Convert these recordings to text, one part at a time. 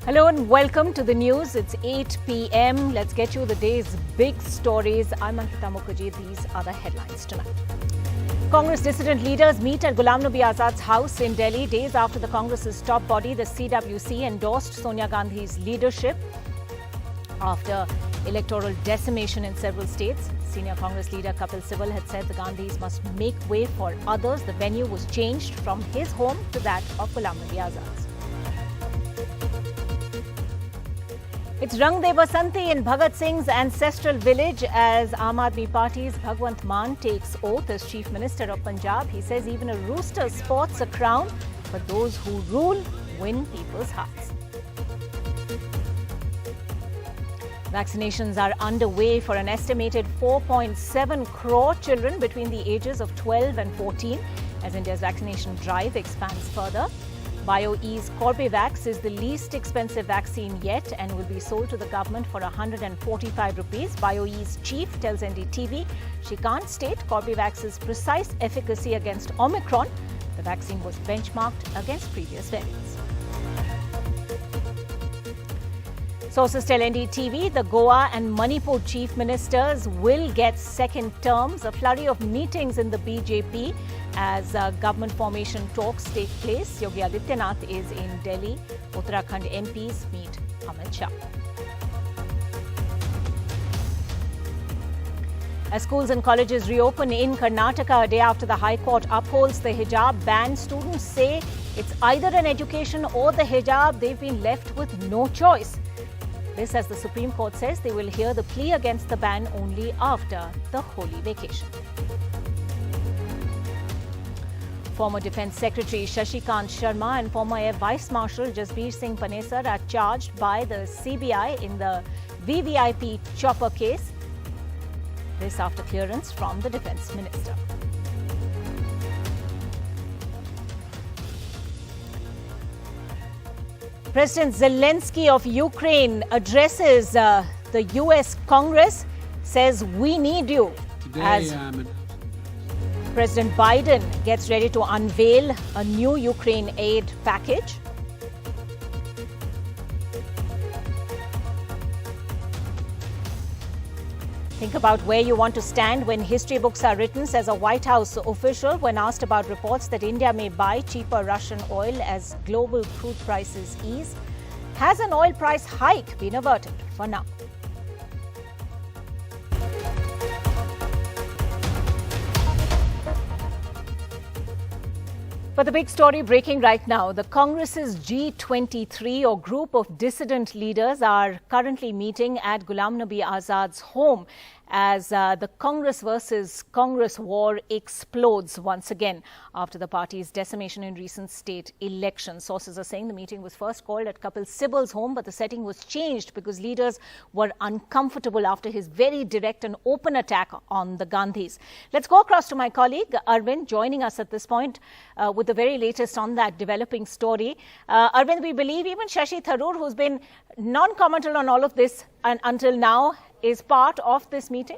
Hello and welcome to the news. It's 8 p.m. Let's get you the day's big stories. I'm Ankita Mukherjee. These are the headlines tonight. Congress dissident leaders meet at Ghulam Nabi Azad's house in Delhi days after the Congress's top body, the CWC, endorsed Sonia Gandhi's leadership after electoral decimation in several states. Senior Congress leader Kapil Sibal had said the Gandhis must make way for others. The venue was changed from his home to that of Ghulam Nabi Azad's. It's Rang De Basanti in Bhagat Singh's ancestral village as Aam Aadmi Party's Bhagwant Mann takes oath as Chief Minister of Punjab. He says even a rooster sports a crown, but those who rule win people's hearts. Vaccinations are underway for an estimated 4.7 crore children between the ages of 12 and 14 as India's vaccination drive expands further. BioE's Corbevax is the least expensive vaccine yet and will be sold to the government for 145 rupees. BioE's chief tells NDTV she can't state Corbevax's precise efficacy against Omicron. The vaccine was benchmarked against previous variants. Sources tell NDTV the Goa and Manipur chief ministers will get second terms. A flurry of meetings in the BJP as government formation talks take place. Yogi Adityanath is in Delhi. Uttarakhand MPs meet Amit Shah. As schools and colleges reopen in Karnataka a day after the High Court upholds the hijab ban, students say it's either an education or the hijab. They've been left with no choice. This as the Supreme Court says they will hear the plea against the ban only after the Holi vacation. Former Defence Secretary Shashikant Sharma and former Air Vice Marshal Jasbir Singh Panesar are charged by the CBI in the VVIP chopper case. This after clearance from the Defence Minister. President Zelensky of Ukraine addresses the US Congress, says we need you. As President Biden gets ready to unveil a new Ukraine aid package. Think about where you want to stand when history books are written, says a White House official when asked about reports that India may buy cheaper Russian oil as global crude prices ease. Has an oil price hike been averted for now? But the big story breaking right now, the Congress's G23 or group of dissident leaders are currently meeting at Ghulam Nabi Azad's home as the Congress versus Congress war explodes once again after the party's decimation in recent state elections. Sources are saying the meeting was first called at Kapil Sibal's home, but the setting was changed because leaders were uncomfortable after his very direct and open attack on the Gandhis. Let's go across to my colleague Arvind, joining us at this point with the very latest on that developing story. Arvind, we believe even Shashi Tharoor, who's been non-committal on all of this and until now, is part of this meeting?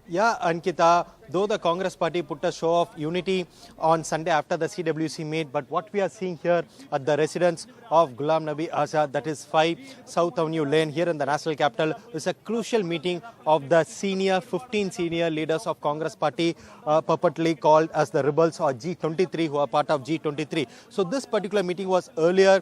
Yeah, Ankita, though the Congress party put a show of unity on Sunday after the CWC meet, but what we are seeing here at the residence of Ghulam Nabi Azad, that is 5 South Avenue Lane here in the national capital, is a crucial meeting of the 15 senior leaders of Congress party, purportedly called as the rebels or G23, who are part of G23. So this particular meeting was earlier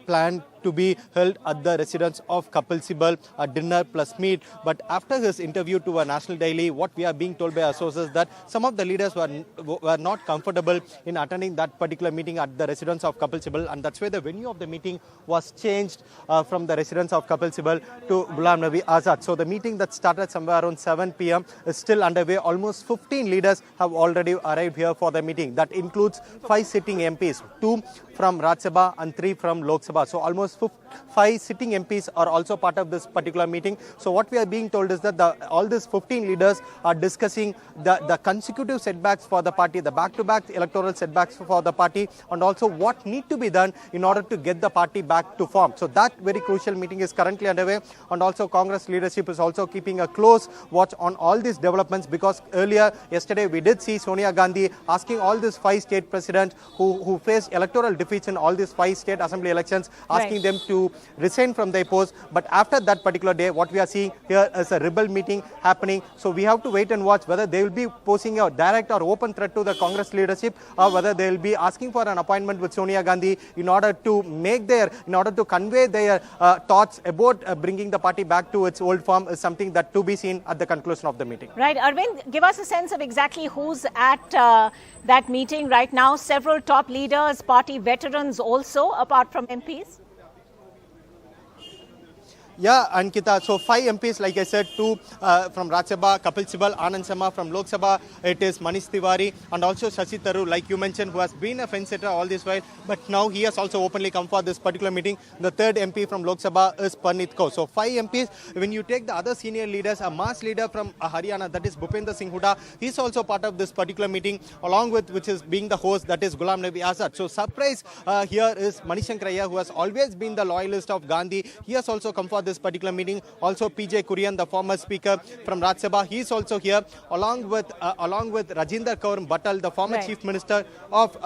planned to be held at the residence of Kapil Sibal, a dinner plus meet. But after his interview to a national daily, what we are being told by our sources that some of the leaders were not comfortable in attending that particular meeting at the residence of Kapil Sibal, and that's why the venue of the meeting was changed from the residence of Kapil Sibal to Ghulam Nabi Azad. So the meeting that started somewhere around 7 p.m. is still underway. Almost 15 leaders have already arrived here for the meeting. That includes 5 sitting MPs, 2 from Rajya Sabha and 3 from Lok Sabha. So almost 5 sitting MPs are also part of this particular meeting. So what we are being told is that all these 15 leaders are discussing the the consecutive setbacks for the party, the back-to-back electoral setbacks for the party, and also what need to be done in order to get the party back to form. So that very crucial meeting is currently underway, and also Congress leadership is also keeping a close watch on all these developments, because yesterday we did see Sonia Gandhi asking all these 5 state presidents who faced electoral defeats in all these 5 state assembly elections, asking them to resign from their post. But after that particular day, what we are seeing here is a rebel meeting happening. So we have to wait and watch whether they will be posing a direct or open threat to the Congress leadership, or whether they will be asking for an appointment with Sonia Gandhi in order to convey their thoughts about bringing the party back to its old form, is something that to be seen at the conclusion of the meeting. Right, Arvind, give us a sense of exactly who's at that meeting right now. Several top leaders, party veterans also, apart from MPs. Yeah, Ankita. So 5 MPs, like I said, 2 from Rajya Sabha, Kapil Sibal, Anand Sharma from Lok Sabha. It is Manish Tiwari and also Shashi Tharoor, like you mentioned, who has been a fence setter all this while, but now he has also openly come for this particular meeting. The 3rd MP from Lok Sabha is Parneet Kaur. So 5 MPs. When you take the other senior leaders, a mass leader from Haryana, that is Bhupender Singh Hooda, he is also part of this particular meeting, along with which is being the host, that is Ghulam Nabi Azad. So surprise here is Manishankaraya, who has always been the loyalist of Gandhi. He has also come for this particular meeting. Also PJ Kurian, the former speaker from Rajya Sabha, he is also here, along with Rajinder Kaur Batal, the former chief minister of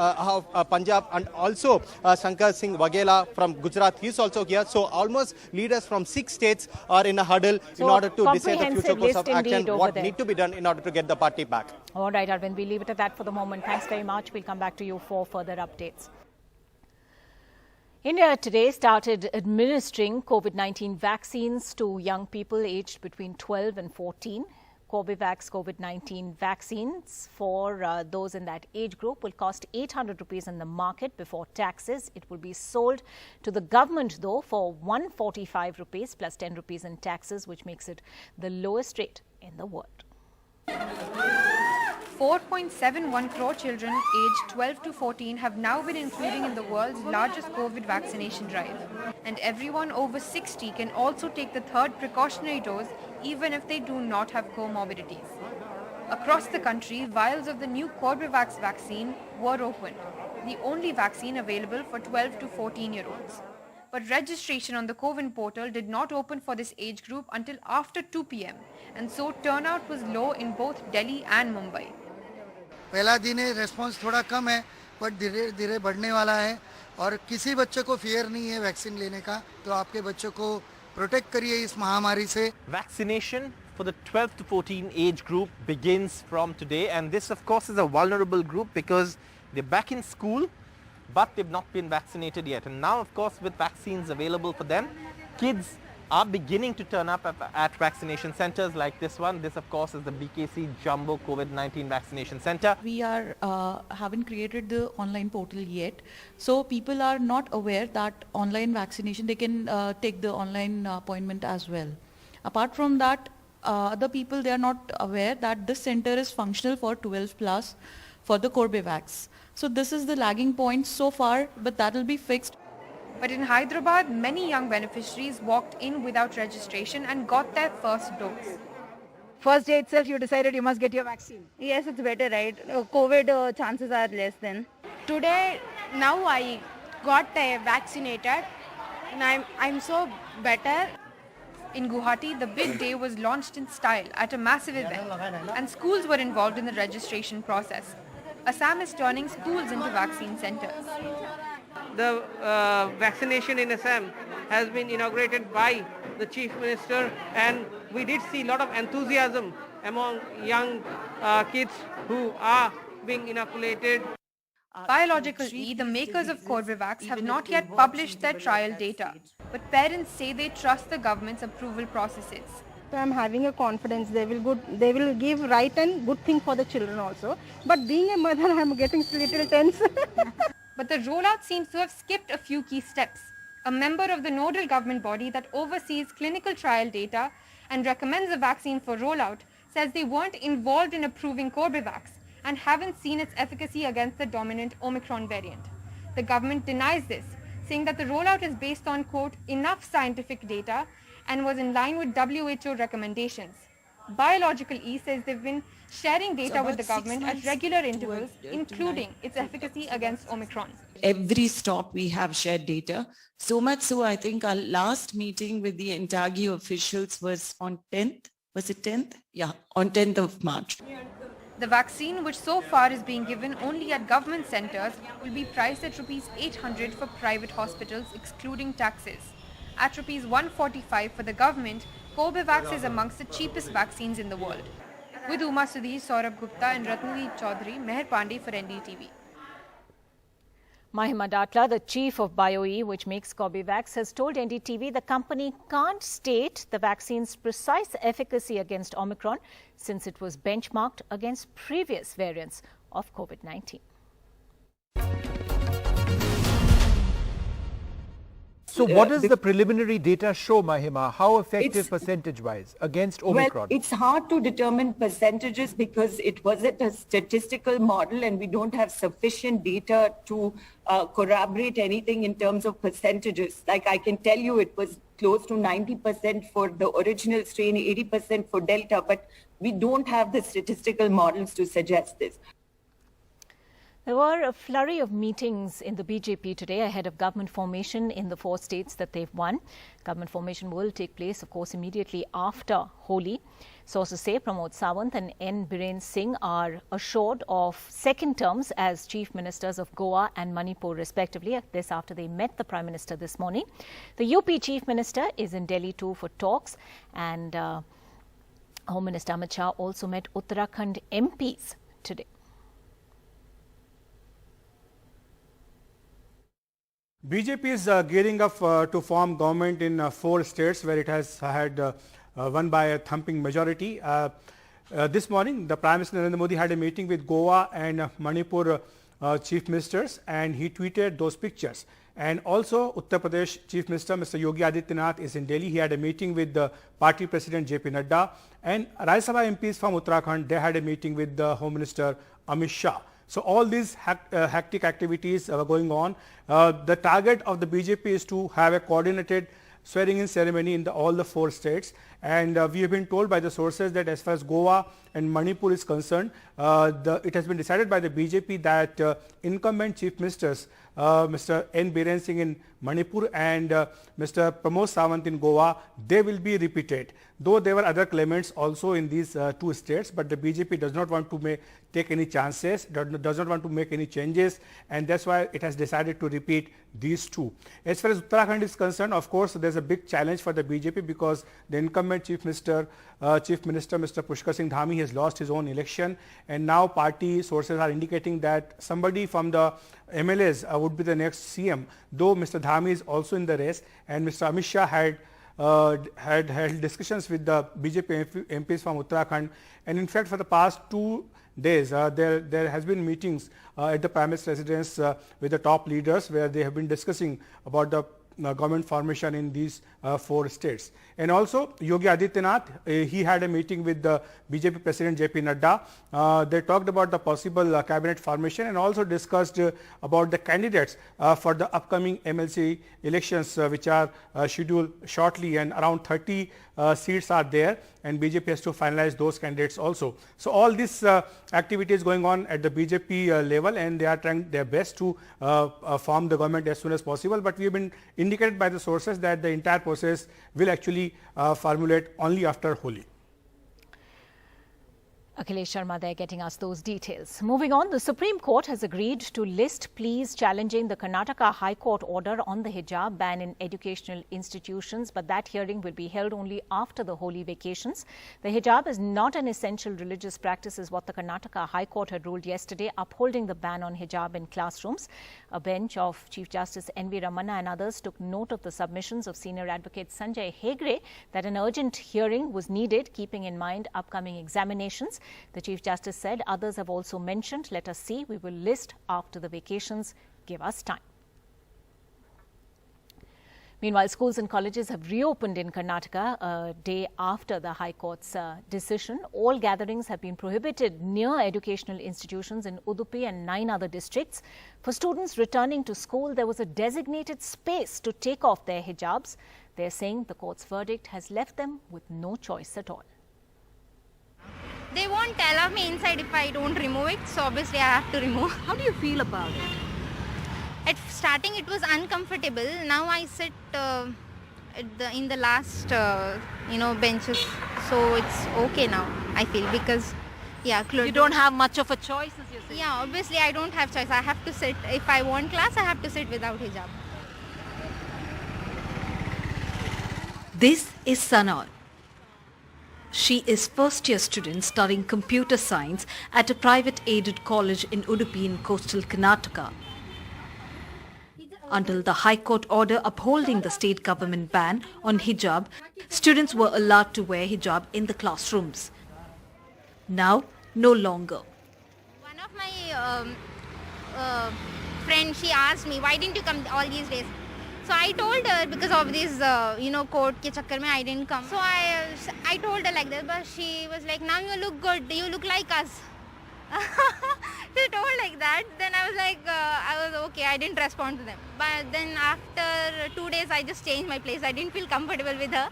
Punjab, and also Shankar Singh Waghela from Gujarat, he is also here. So almost leaders from 6 states are in a huddle in order to decide the future course of action, what need to be done in order to get the party back. All right, Arvind, we'll leave it at that for the moment. Thanks very much. We'll come back to you for further updates. India today started administering COVID-19 vaccines to young people aged between 12 and 14. Corbevax COVID-19 vaccines for those in that age group will cost 800 rupees in the market before taxes. It will be sold to the government, though, for 145 rupees plus 10 rupees in taxes, which makes it the lowest rate in the world. 4.71 crore children aged 12 to 14 have now been included in the world's largest COVID vaccination drive. And everyone over 60 can also take the 3rd precautionary dose even if they do not have comorbidities. Across the country, vials of the new Corbevax vaccine were opened, the only vaccine available for 12 to 14-year-olds. But registration on the CoWIN portal did not open for this age group until after 2 p.m. and so turnout was low in both Delhi and Mumbai. पहला दिन है, response थोड़ा कम है, but धीरे धीरे बढ़ने वाला है और किसी बच्चे को फियर नहीं है वैक्सीन लेने का, तो आपके बच्चों को प्रोटेक्ट करिए इस महामारी से. Vaccination for the 12 to 14 age group begins from today, and this of course is a vulnerable group because they're back in school but they've not been vaccinated yet. And now of course with vaccines available for them, kids are beginning to turn up at vaccination centers like this one. This of course is the BKC Jumbo COVID-19 Vaccination Center. We haven't created the online portal yet, so people are not aware that online vaccination, they can take the online appointment as well. Apart from that, other people, they are not aware that this center is functional for 12 plus for the Corbevax. So this is the lagging point so far, but that will be fixed. But in Hyderabad, many young beneficiaries walked in without registration and got their first dose. First day itself you decided you must get your vaccine. Yes, it's better, right? COVID chances are less then. Today, now I got vaccinated and I'm so better. In Guwahati, the big day was launched in style at a massive event, and schools were involved in the registration process. Assam is turning schools into vaccine centers. The vaccination in Assam has been inaugurated by the Chief Minister, and we did see a lot of enthusiasm among young kids who are being inoculated. Biologically, the makers of Corbevax have not yet published their trial data, but parents say they trust the government's approval processes. So I'm having a confidence they will give right and good thing for the children also. But being a mother, I'm getting a little tense. But the rollout seems to have skipped a few key steps. A member of the nodal government body that oversees clinical trial data and recommends a vaccine for rollout says they weren't involved in approving Corbevax and haven't seen its efficacy against the dominant Omicron variant. The government denies this, saying that the rollout is based on, quote, enough scientific data and was in line with WHO recommendations. Biological E says they've been sharing data with the government at regular intervals, including its efficacy against Omicron. Every stop we have shared data. So much so, I think our last meeting with the Intagi officials was on 10th. Was it 10th? Yeah, on 10th of March. The vaccine, which so far is being given only at government centres, will be priced at Rs 800 for private hospitals, excluding taxes. At Rs 145 for the government, Cobivax is amongst the cheapest vaccines in the world. With Uma Sudhi, Saurabh Gupta and Ratnadeep Chaudhary, Meher Pandey for NDTV. Mahima Datla, the chief of BioE, which makes Cobivax, has told NDTV the company can't state the vaccine's precise efficacy against Omicron since it was benchmarked against previous variants of COVID-19. So what does the preliminary data show, Mahima? How effective percentage-wise against Omicron? Well, it's hard to determine percentages because it wasn't a statistical model and we don't have sufficient data to corroborate anything in terms of percentages. Like I can tell you it was close to 90% for the original strain, 80% for Delta, but we don't have the statistical models to suggest this. There were a flurry of meetings in the BJP today ahead of government formation in the 4 states that they've won. Government formation will take place, of course, immediately after Holi. Sources say Pramod Sawant and N. Biren Singh are assured of second terms as chief ministers of Goa and Manipur, respectively. This after they met the Prime Minister this morning. The UP chief minister is in Delhi too for talks, and Home Minister Amit Shah also met Uttarakhand MPs today. BJP is gearing up to form government in 4 states where it has had won by a thumping majority. This morning, the Prime Minister Narendra Modi had a meeting with Goa and Manipur chief ministers, and he tweeted those pictures. And also, Uttar Pradesh Chief Minister Mr. Yogi Adityanath is in Delhi. He had a meeting with the party president JP Nadda, and Rajya Sabha MPs from Uttarakhand, they had a meeting with the Home Minister Amit Shah. So all these hectic activities are going on. The target of the BJP is to have a coordinated swearing-in ceremony in all the 4 states. And we have been told by the sources that as far as Goa and Manipur is concerned, it has been decided by the BJP that incumbent chief ministers, Mr. N. Biren Singh in Manipur and Mr. Pramod Sawant in Goa, they will be repeated. Though there were other claimants also in these 2 states, but the BJP does not want to take any chances, does not want to make any changes, and that's why it has decided to repeat these 2. As far as Uttarakhand is concerned, of course, there's a big challenge for the BJP because the incumbent Chief Minister Mr. Pushkar Singh Dhami has lost his own election, and now party sources are indicating that somebody from the MLAs would be the next CM, though Mr. Dhami is also in the race, and Mr. Amit Shah had held discussions with the BJP MPs from Uttarakhand, and in fact for the past 2 days there has been meetings at the Prime Minister's residence with the top leaders where they have been discussing about the government formation in these 4 states. And also Yogi Adityanath, he had a meeting with the BJP President JP Nadda. They talked about the possible cabinet formation and also discussed about the candidates for the upcoming MLC elections which are scheduled shortly, and around 30 seats are there, and BJP has to finalize those candidates also. So all this activity is going on at the BJP level, and they are trying their best to form the government as soon as possible. But we have been indicated by the sources that the entire process will actually formulate only after Holi. Akhilesh Sharma there getting us those details. Moving on, the Supreme Court has agreed to list pleas challenging the Karnataka High Court order on the hijab ban in educational institutions, but that hearing will be held only after the Holi vacations. The hijab is not an essential religious practice is what the Karnataka High Court had ruled yesterday, upholding the ban on hijab in classrooms. A bench of Chief Justice N.V. Ramana and others took note of the submissions of senior advocate Sanjay Hegre that an urgent hearing was needed, keeping in mind upcoming examinations. The Chief Justice said others have also mentioned, let us see, we will list after the vacations, give us time. Meanwhile, schools and colleges have reopened in Karnataka a day after the High Court's decision. All gatherings have been prohibited near educational institutions in Udupi and 9 other districts. For students returning to school, there was a designated space to take off their hijabs. They're saying the court's verdict has left them with no choice at all. They won't allow me inside if I don't remove it, so obviously I have to remove. How do you feel about it? At starting it was uncomfortable. Now I sit in the last benches, so it's okay now, I feel, because you don't have much of a choice, as you say. Yeah, obviously I don't have choice. I have to sit. If I want class, I have to sit without hijab. This is Sana. She is first-year student studying computer science at a private aided college in Udupi in coastal Karnataka. Until the High Court order upholding the state government ban on hijab, students were allowed to wear hijab in the classrooms. Now, no longer. One of my friends, she asked me, why didn't you come all these days? So I told her, because of this, court ke chakkar mein I didn't come. So I told her like that, but she was like, now you look good, you look like us. She told like that, then I was like, I was okay, I didn't respond to them. But then after 2 days, I just changed my place. I didn't feel comfortable with her.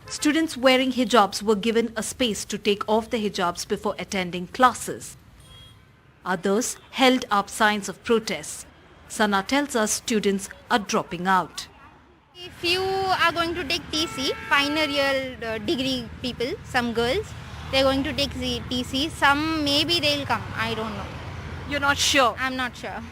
Students wearing hijabs were given a space to take off the hijabs before attending classes. Others held up signs of protest. Sana tells us students are dropping out. If you are going to take TC, final year degree people, some girls, they're going to take the TC. Some maybe they'll come. I don't know. You're not sure? I'm not sure.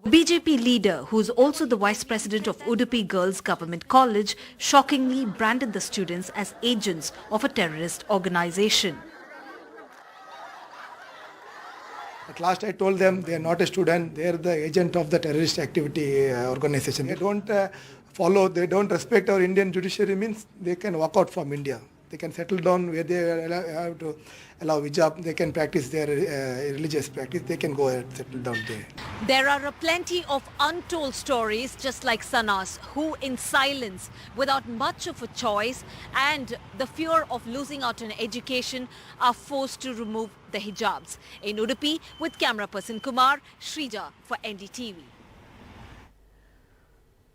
BJP leader, who is also the vice president of Udupi Girls Government College, shockingly branded the students as agents of a terrorist organization. At last I told them they are not a student, they are the agent of the terrorist activity organization. They don't follow, they don't respect our Indian judiciary, means they can walk out from India. They can settle down where they have to allow hijab, they can practice their religious practice, they can go and settle down there. There are plenty of untold stories just like Sana's, who in silence, without much of a choice and the fear of losing out on education, are forced to remove the hijabs. In Udupi, with camera person Kumar, Shrija for NDTV.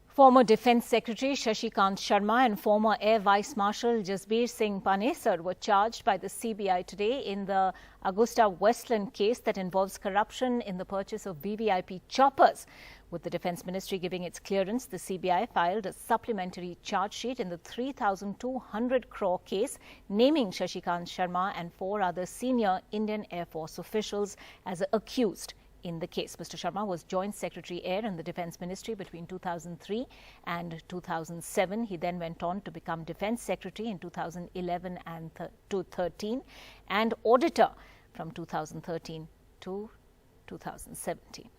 Former Defence Secretary Shashikant Sharma and former Air Vice Marshal Jasbir Singh Panesar were charged by the CBI today in the Augusta Westland case that involves corruption in the purchase of VVIP choppers. With the Defence Ministry giving its clearance, the CBI filed a supplementary charge sheet in the 3,200 crore case, naming Shashikant Sharma and 4 other senior Indian Air Force officials as accused in the case. Mr. Sharma was Joint Secretary Air in the Defence Ministry between 2003 and 2007. He then went on to become Defence Secretary in 2011 and 2013 and Auditor from 2013 to 2017.